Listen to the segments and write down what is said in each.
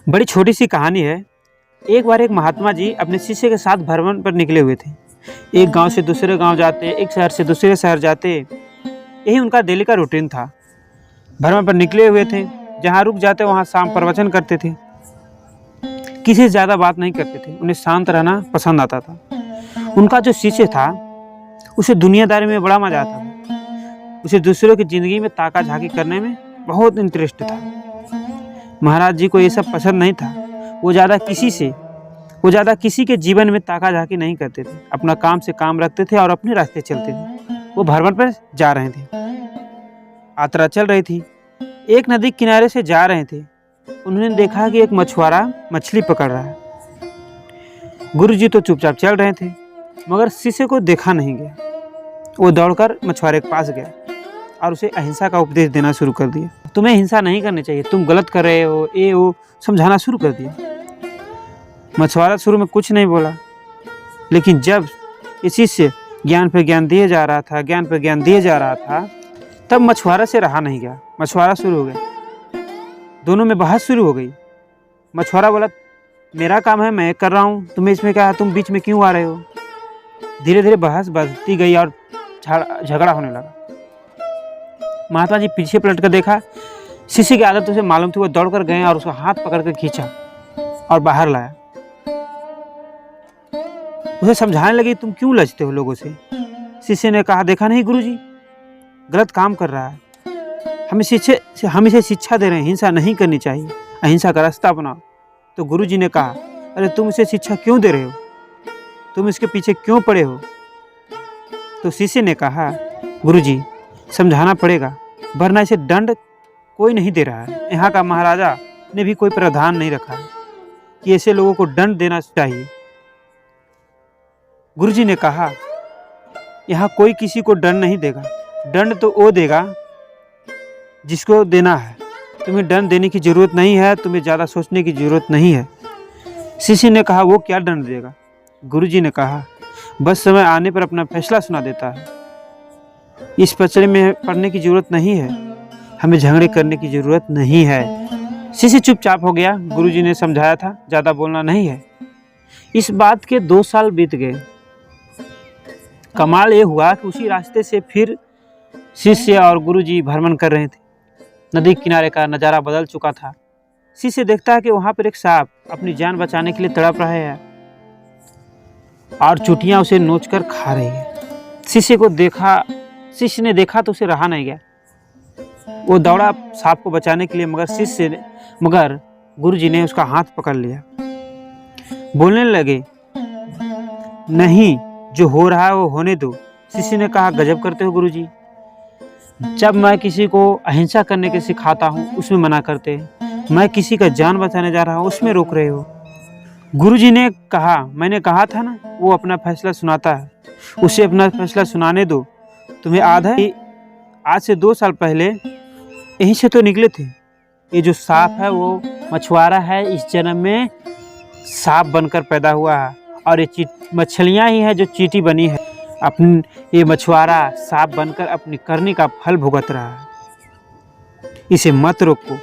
बड़ी छोटी सी कहानी है। एक बार एक महात्मा जी अपने शिष्य के साथ भ्रमण पर निकले हुए थे। एक गांव से दूसरे गांव जाते, एक शहर से दूसरे शहर जाते, यही उनका डेली का रूटीन था। भ्रमण पर निकले हुए थे, जहाँ रुक जाते वहाँ शाम प्रवचन करते थे। किसी से ज़्यादा बात नहीं करते थे, उन्हें शांत रहना पसंद आता था। उनका जो शिष्य था उसे दुनियादारी में बड़ा मजा आता था। उसे दूसरों की ज़िंदगी में ताका झाकी करने में बहुत इंटरेस्ट था। महाराज जी को ये सब पसंद नहीं था। वो ज़्यादा किसी के जीवन में ताका झाकी नहीं करते थे। अपना काम से काम रखते थे और अपने रास्ते चलते थे। वो भ्रमण पर जा रहे थे। यात्रा चल रही थी। एक नदी किनारे से जा रहे थे। उन्होंने देखा कि एक मछुआरा मछली पकड़ रहा है। गुरुजी तो चुपचाप चल रहे थे, मगर शिष्य को देखा नहीं गया। वो दौड़कर मछुआरे के पास गया और उसे अहिंसा का उपदेश देना शुरू कर दिया। तुम्हें हिंसा नहीं करनी चाहिए, तुम गलत कर रहे हो, ये वो समझाना शुरू कर दिया। मछुआरा शुरू में कुछ नहीं बोला, लेकिन जब ये शिष्य ज्ञान पे ज्ञान दिए जा रहा था, तब मछुआरा से रहा नहीं गया। मछुआरा शुरू हो गया, दोनों में बहस शुरू हो गई। मछुआरा बोला, मेरा काम है, मैं कर रहा हूँ, तुम्हें इसमें क्या है, तुम बीच में क्यों आ रहे हो। धीरे धीरे बहस बढ़ती गई और झगड़ा होने लगा। महात्मा जी पीछे पलट कर देखा, शिष्य की आदत उसे मालूम थी। वो दौड़कर गए और उसका हाथ पकड़कर खींचा और बाहर लाया। उसे समझाने लगी, तुम क्यों लजते हो लोगों से। शिष्य ने कहा, देखा नहीं गुरुजी, गलत काम कर रहा है। हम इसे शिक्षा दे रहे हैं, हिंसा नहीं करनी चाहिए, अहिंसा का रास्ता अपनाओ। तो गुरुजी ने कहा, अरे तुम इसे शिक्षा क्यों दे रहे हो, तुम इसके पीछे क्यों पड़े हो। तो शिष्य ने कहा, गुरुजी समझाना पड़ेगा, वरना इसे दंड कोई नहीं दे रहा है। यहाँ का महाराजा ने भी कोई प्रावधान नहीं रखा है कि ऐसे लोगों को दंड देना चाहिए। गुरुजी ने कहा, यहाँ कोई किसी को दंड नहीं देगा, दंड तो वो देगा जिसको देना है। तुम्हें दंड देने की जरूरत नहीं है, तुम्हें ज़्यादा सोचने की जरूरत नहीं है। शिष्य ने कहा, वो क्या दंड देगा। गुरुजी ने कहा, बस समय आने पर अपना फैसला सुना देता है। इस पचड़े में पड़ने की जरूरत नहीं है, हमें झगड़े करने की जरूरत नहीं है। शिष्य चुपचाप हो गया। गुरुजी ने समझाया था, ज़्यादा बोलना नहीं है। इस बात के 2 साल बीत गए। कमाल ये हुआ कि उसी रास्ते से फिर शिष्य और गुरुजी भ्रमण कर रहे थे। नदी किनारे का नज़ारा बदल चुका था। शिष्य देखता है कि वहाँ पर एक सांप अपनी जान बचाने के लिए तड़प रहा है और चुटियाँ उसे नोचकर खा रही है। शिष्य ने देखा तो उसे रहा नहीं गया। वो दौड़ा सांप को बचाने के लिए, मगर गुरुजी ने उसका हाथ पकड़ लिया। बोलने लगे, नहीं, जो हो रहा है वो होने दो। शिष्य ने कहा, गजब करते हो गुरुजी, जब मैं किसी को अहिंसा करने के सिखाता हूँ उसमें मना करते हैं, मैं किसी का जान बचाने जा रहा हूँ उसमें रोक रहे हो। गुरुजी ने कहा, मैंने कहा था ना, वो अपना फैसला सुनाता है, उसे अपना फैसला सुनाने दो। तुम्हें याद है, आज से 2 साल पहले यहीं से तो निकले थे। ये जो सांप है वो मछुआरा है, इस जन्म में सांप बनकर पैदा हुआ है, और ये मछलियाँ ही है जो चींटी बनी है। ये मछुआरा सांप बनकर अपनी करनी का फल भुगत रहा है। इसे मत रोको,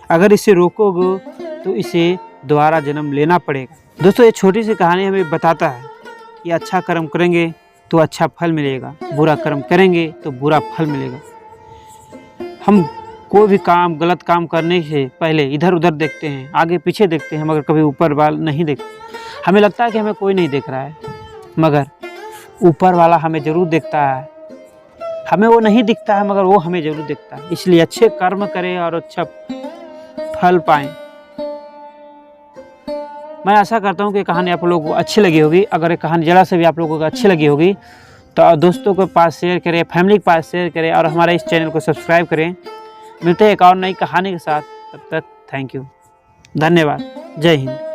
अगर इसे रोकोगे तो इसे दोबारा जन्म लेना पड़ेगा। दोस्तों, ये छोटी सी कहानी हमें बताता है कि अच्छा कर्म करेंगे तो अच्छा फल मिलेगा, बुरा कर्म करेंगे तो बुरा फल मिलेगा। हम कोई भी काम, गलत काम करने से पहले इधर उधर देखते हैं, आगे पीछे देखते हैं, मगर कभी ऊपर वाला नहीं देखते। हमें लगता है कि हमें कोई नहीं देख रहा है, मगर ऊपर वाला हमें ज़रूर देखता है। हमें वो नहीं दिखता है, मगर वो हमें ज़रूर दिखता है। इसलिए अच्छे कर्म करें और अच्छा फल पाएं। मैं आशा करता हूँ कि कहानी आप लोगों को अच्छी लगी होगी। अगर ये कहानी ज़रा से भी आप लोगों को अच्छी लगी होगी तो दोस्तों के पास शेयर करें, फैमिली के पास शेयर करें और हमारे इस चैनल को सब्सक्राइब करें। मिलते हैं एक और नई कहानी के साथ, तब तक थैंक यू, धन्यवाद, जय हिंद।